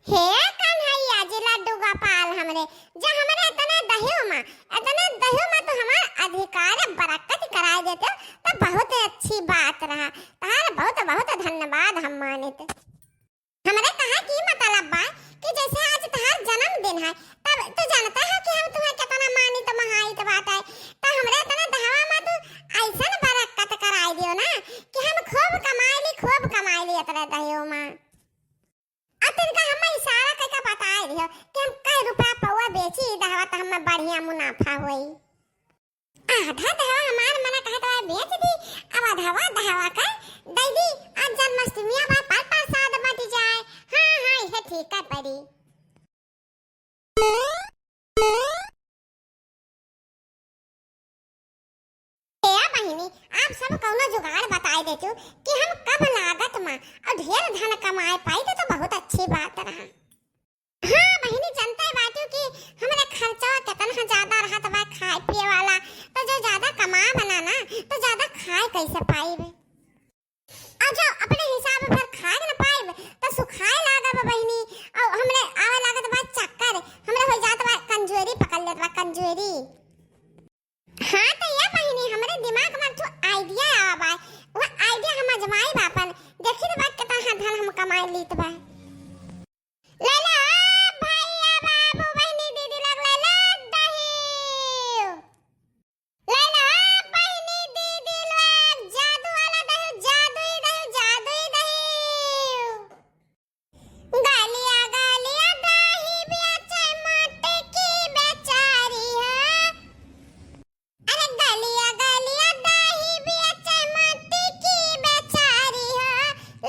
हे कन्हैया जी लड्डू गोपाल हमरे जा हमरे इतना दहियो में तो हमार अधिकार बरकत कराए देते तो बहुत अच्छी बात रहा। तार बहुत बहुत धन्यवाद हम मानित। हमरे कहा की मतलब बा कि जैसे आज तार जन्मदिन है तब तो जानता है कि हम तुम्हें कितना मानित महाइत बात है तो हमरे इतना दहवा में तो ऐसा बरकत कराए दियो ना कि हम खूब कमाई ली इतना दहियो में। अतन का हम इशारा करके बताए दियो कि हम कई रुपया पौवा बेची दहवा तो हमें बढ़िया मुनाफा होई। आधा दहवा हमार मना कहता है बेच दी अब आधावा दहवा का दे दी आज जन्माष्टमी बा पर प्रसाद बट जाए। हां ये ठीक है परी। बहिनी आप सब कौनो जुगाड़ बताए देते हो कि हम कम लागत में और ढेर धन कमाए पाई तो बहुत अच्छी बात रहा। हाँ बहिनी जनता बात कि हमारे खर्चा कितना ज्यादा रहा तो बात खाए पिए वाला तो जो ज्यादा कमा बना ना तो ज्यादा खाए कैसे पाइबे और जो अपने हिसाब पर खाए न पाइबे तो सुखाए लागब बहिनी और हमरे आवे लागत बात चक्कर हमरे हो जात बा कंजूरी पकड़ लेत बा कंजूरी। हाँ तो ये बहिनी हमारे दिमाग में तो आइडिया आवा बा वो आइडिया हम अजमाई बापन देखी तो बात कितना धन हम कमाई लीत बा। ले लो भैया बाबू बहिनी दीदी लग ले लो दही ले लो बहिनी दीदी लग जादू वाला दही गालिया गालिया दही बेचे माटे की बेचारी है। अरे गलिया गलिया दही बेचे माटी की बेचारी हो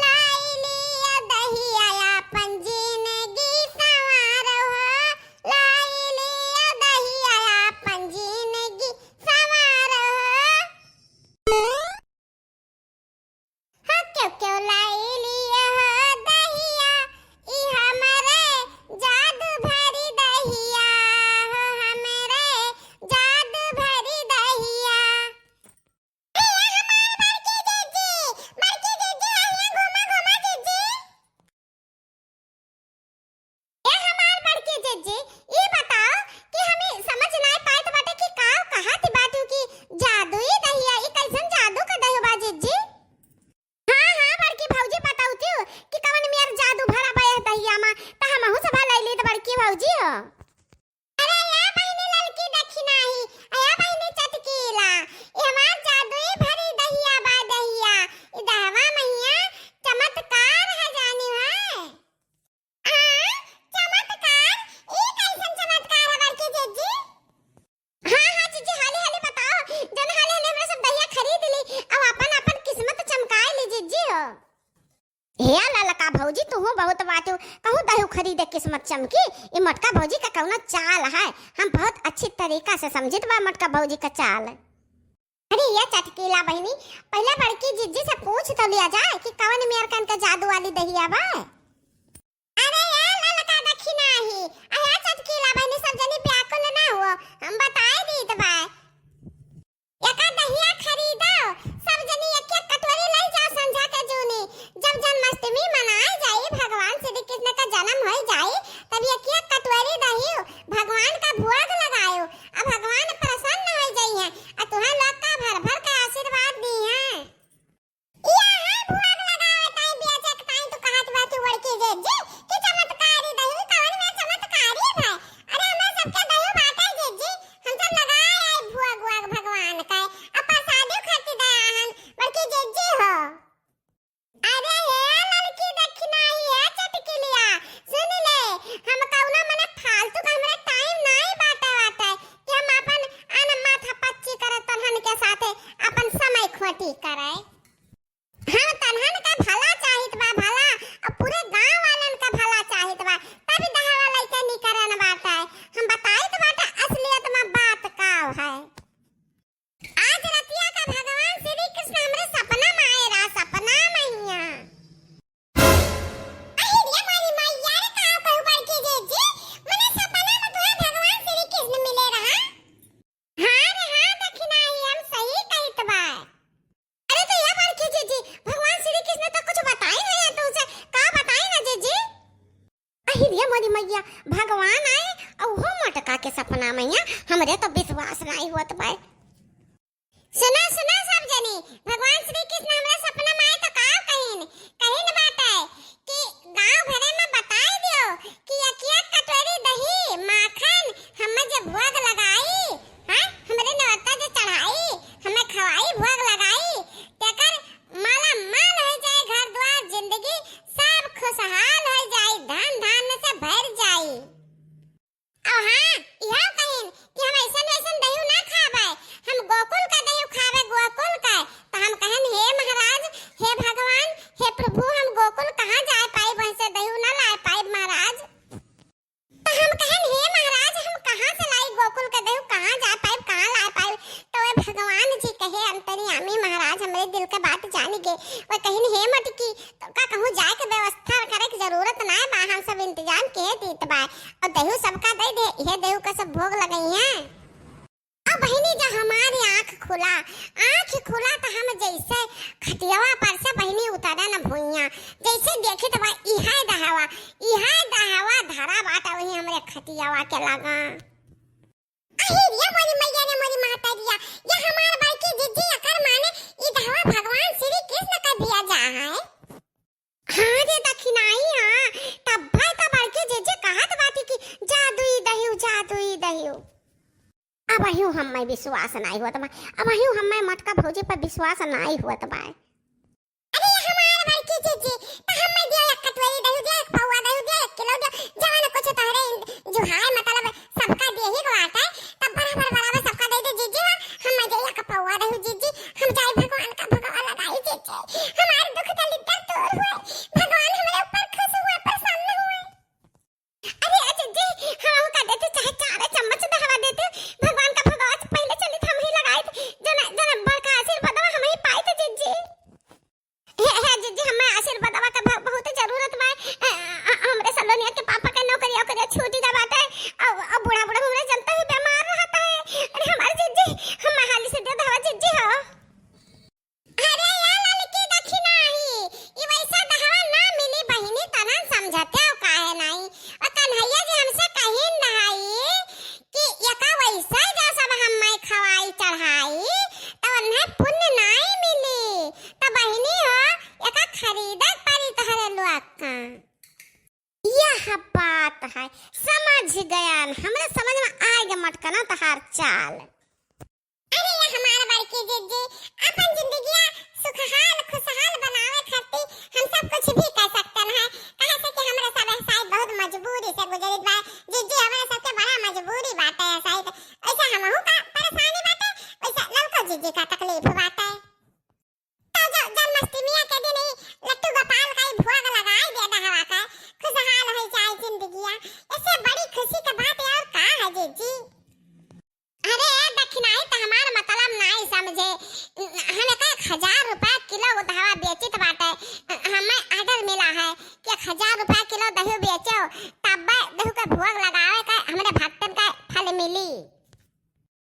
लाई लिया दही आया पंजीनगी सवार हो लाई लिया दही आया पंजीनगी सवार हो। हाँ क्यों लाई लिया हो दहिया ई हमरे जादू भरी दहिया हो हमरे जादू भरी दहिया। अरे या बहिनी ललकी देखी नाही या बहिनी चटकीला ये हमार जादुई भरी दहिया बा दहिया ई दहवा मैया चमत्कार है जानी है। चमत्कार ई कैसन चमत्कार है बड़की जीजी? हां जीजी हाली हाली बताओ जन हाली हाली हमरा सब दहिया खरीद ली अब अपन अपन किस्मत चमकाए ली जीजी हो। हे ललका भौजी तू बहुत बातू कहूं दही खरीदे किस्मत चमकी ये मटका भौजी का कौनो चाल है हम बहुत अच्छी तरीका से समझित बा मटका भौजी का चाल। अरे ये चटकीला बहिनी पहले बड़की जिज्जी से पूछ तो लिया जाए कि कौन मेयर कन का जादू वाली दहिया बा। अरे ये ललका देखी नाही अया चटकीला बहिनी सब जनी व्याकुल ना हो हम बताए दीत बा एका दहिया खरीदो सब जनी एक एक कटोरी ले जाओ संझा के जूनी जब जन्माष्टमी मनाए जाए भगवान श्री कृष्ण का जन्म हो जाए तब एक एक कटोरी दही भगवान का भोग लगाओ अब भगवान प्रसन्न हो जाइए और तुम्हारे लोग का भर भर के आशीर्वाद दी हैं। यहाँ भोग लगाओ ताई बेचे ताई तो कहत बात बड़की जी कि चमत्कारी दही कौन में चमत्कारी है। अरे हमें सबके दही बाटे जी हम सब लगाए दिया भगवान आए और वो मटका के सपना मैया हमरे तो विश्वास नहीं हुआ तो भाई सुना सुना सब जने भगवान श्री कृष्ण हमरा सपना में आए तो का कहिन बात है कि गांव भरे में बताई दियो कि अकिया कटोरी दही माखन हम जब भोग लगाई हां हमरे नवता जो चढ़ाई हमें खवाई भोग लगाई तेकर माला माल हो जाए घर द्वार जिंदगी सब खुशहाल हो जाए धन धान से भर जाए और हां यह कहिन कि हम ऐसन वैसन दही ना खाबे हम गोकुल का दही खावे गोकुल का तो हम कहन हे महाराज हे भगवान हे प्रभु हम गोकुल कहां जाए पाए वैसे दही ना लाए पाए महाराज तो हम कहन हे महाराज हम कहां से लाई गोकुल का दही कहां जाए पाए कहां लाए पाए तो वे भगवान जी कहे अंतर्यामी महाराज हमरे दिल के बात जान के वो कहन हे मटकी तो का कहूं जाए के व्यवस्था करे की जरूरत ना बा हम सब इंतजाम के दीत बा और दही सबका दे दे ये दही का सब भोग लगई है अब बहिनी जब हमारी आंख खुला तो हम जैसे खटियावा पर से बहिनी उतारा न भुइया जैसे देखे तो इहा दहावा धरा बात वही हमरे खटियावा के लगा अहिरिया मोरी मैया ने मोरी माता दिया ये हमार भाई की जिज्जी अकर माने ई दहावा भगवान श्री कृष्ण का दिया जा है हां रे दक्षिणाई हां तब भाई तब के जिज्जी कहत बाती की जादुई दही अब अहियो हम्मे विश्वास नहीं हुआ तबा अब अहियो हम्मे मटका भौजी पर विश्वास नहीं हुआ तबा अरे हमारे भाई की जीजी तो हम्मे दिया एक कटोरी दही दिया एक पौवा दही दिया एक किलो दिया जवान कुछ तहरे जो है मतलब सबका दे ही बात है तब बराबर सबका दे दे जीजी हम्मे दिया एक पौवा दही जीजी हम जाए भगवान का भगवान लगाई जीजी हमारे दुख दलित दूर हुए भगवान हमारे ऊपर खुश हुए प्रसन्न हुए अरे जीजी हम का देते चाहे 4 चम्मच दहवा देते भगवान का भगवान पहले चली हम ही लगाई जना बड़का आशीर्वाद हम ही पाए थे जीजी हे जीजी हमें आशीर्वाद का बहुत जरूरत बा हमरे सलोनिया के पापा के नौकरी छूट जा बाटे अब बूढ़ा हमरे जनता ही बीमार रहता है अरे हमारे जीजी हम हाली से दे दवा जीजी हो अरे यार लड़की दक्षिणाई ये वैसा दवा ना मिली बहिनी तना समझते हो काहे नहीं और कन्हैया जी हमसे कहिन नहाई कि यका वैसा जो सब हम मैं खवाई चढ़ाई तो उन्हें पुण्य नहीं मिली तो बहिनी हो यका खरीदा परी तहरे लोका यह बात है समझ गया हमरे समझ में आ गया मटका ना तहार चाल अरे ये हमारे बड़की जीजी अपन जिंदगी सुखहाल खुशहाल बनावे खातिर हम सब कुछ भी कर सकते हैं कहे से कि हमरा सब साइड बहुत मजबूरी से गुजरित बा जीजी हमरा सबके बड़ा मजबूरी बात है साइड ऐसा हमहु का परेशानी बात है वैसा लड़का जीजी का तकलीफ बात है तो जो जन्माष्टमी के दिन लट्टू गोपाल का भोग लगाई दे दहवा का खुशहाल हो जाए जिंदगी ऐसे बड़ी खुशी की बात और का है जीजी अरे दक्षिणाई तो हमार मतलब नहीं समझे हमें का 1000 रुपया किलो दहवा बेचित बाटे हमें ऑर्डर मिला है कि 1000 रुपया किलो दही बेचो तब दही का भोग लगावे का हमरे भक्तन का फल मिली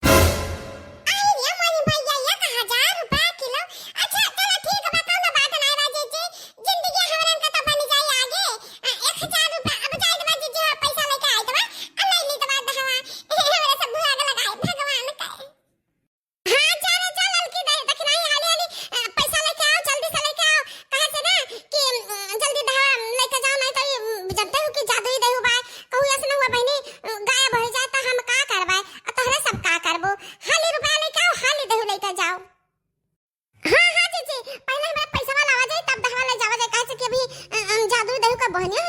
अरे मोरी भैया ये 1000 रुपया किलो अच्छा चलो ठीक है बताओ ना बात नहीं राजे जी जिंदगी हमरन का तो बन जाए आगे 1000 रुपया अब जाए दबा जीजी पैसा लेके आए दबा नहीं ली दबा दहवा हमरे सब भोग लगाए भगवान का हां चल लड़की दक्षिणाई हाली पैसा लेके आओ जल्दी से लेके आओ कहां से ना कि जल्दी दहवा लेके जाओ नहीं तो जानते हो कि जादुई दही बा कहू ऐसा ना हुआ बहनी गायब हो जाए तो हम का करबे तोहरे सब का करबो हाली रुपया लेके आओ हाली दही लेके जाओ हां जीजी पहले हमरा पैसा वाला आ जाए तब दहवा ले जावा जाए कहे कि अभी जादुई दही का बहनी